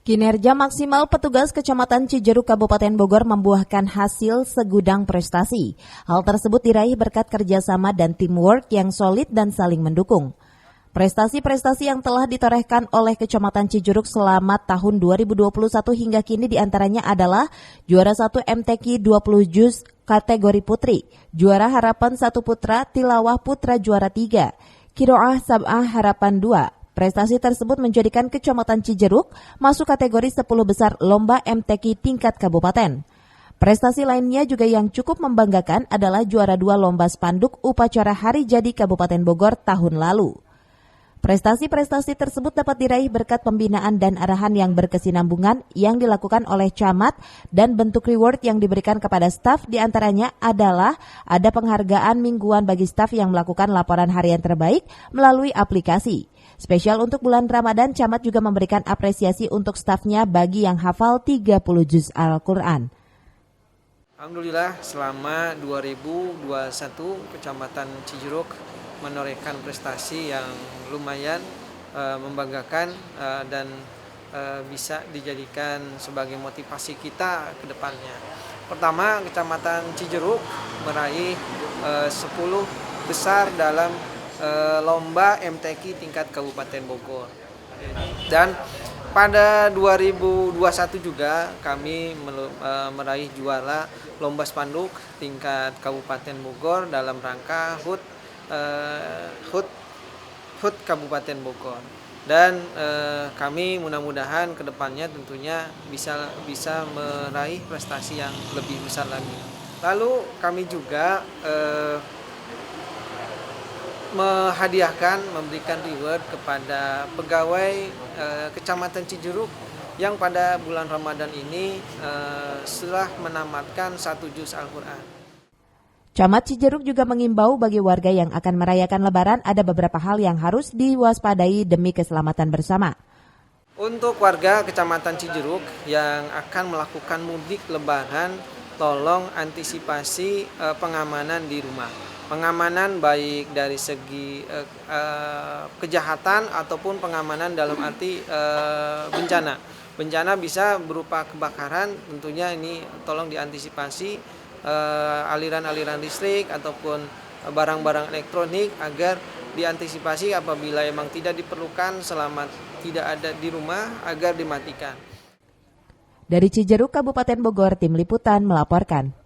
Kinerja maksimal petugas Kecamatan Cijeruk Kabupaten Bogor membuahkan hasil segudang prestasi. Hal tersebut diraih berkat kerjasama dan teamwork yang solid dan saling mendukung. Prestasi-prestasi yang telah ditorehkan oleh Kecamatan Cijeruk selama tahun 2021 hingga kini diantaranya adalah juara 1 MTQ 20 Juz kategori putri, juara Harapan 1 Putra, Tilawah Putra juara 3, Kiroah Sab'ah Harapan 2. Prestasi tersebut menjadikan Kecamatan Cijeruk masuk kategori 10 besar lomba MTQ tingkat kabupaten. Prestasi lainnya juga yang cukup membanggakan adalah juara 2 lomba spanduk upacara Hari Jadi Kabupaten Bogor tahun lalu. Prestasi-prestasi tersebut dapat diraih berkat pembinaan dan arahan yang berkesinambungan yang dilakukan oleh camat dan bentuk reward yang diberikan kepada staf diantaranya adalah ada penghargaan mingguan bagi staf yang melakukan laporan harian terbaik melalui aplikasi. Spesial untuk bulan Ramadan, camat juga memberikan apresiasi untuk stafnya bagi yang hafal 30 juz Al-Quran. Alhamdulillah selama 2021 Kecamatan Cijeruk menorehkan prestasi yang lumayan membanggakan dan bisa dijadikan sebagai motivasi kita ke depannya. Pertama, Kecamatan Cijeruk meraih 10 besar dalam lomba MTQ tingkat Kabupaten Bogor. Dan pada 2021 juga kami meraih juara lomba spanduk tingkat Kabupaten Bogor dalam rangka HUT Kabupaten Bogor. Dan kami mudah-mudahan ke depannya tentunya bisa meraih prestasi yang lebih besar lagi. Lalu kami juga memberikan reward kepada pegawai Kecamatan Cijeruk yang pada bulan Ramadan ini setelah menamatkan 1 juz Al-Quran. Camat Cijeruk juga mengimbau bagi warga yang akan merayakan Lebaran ada beberapa hal yang harus diwaspadai demi keselamatan bersama. Untuk warga Kecamatan Cijeruk yang akan melakukan mudik Lebaran, tolong antisipasi pengamanan di rumah. Pengamanan baik dari segi kejahatan ataupun pengamanan dalam arti bencana. Bencana bisa berupa kebakaran, tentunya ini tolong diantisipasi aliran-aliran listrik ataupun barang-barang elektronik agar diantisipasi apabila memang tidak diperlukan selama tidak ada di rumah agar dimatikan. Dari Cijeruk, Kabupaten Bogor, Tim Liputan melaporkan.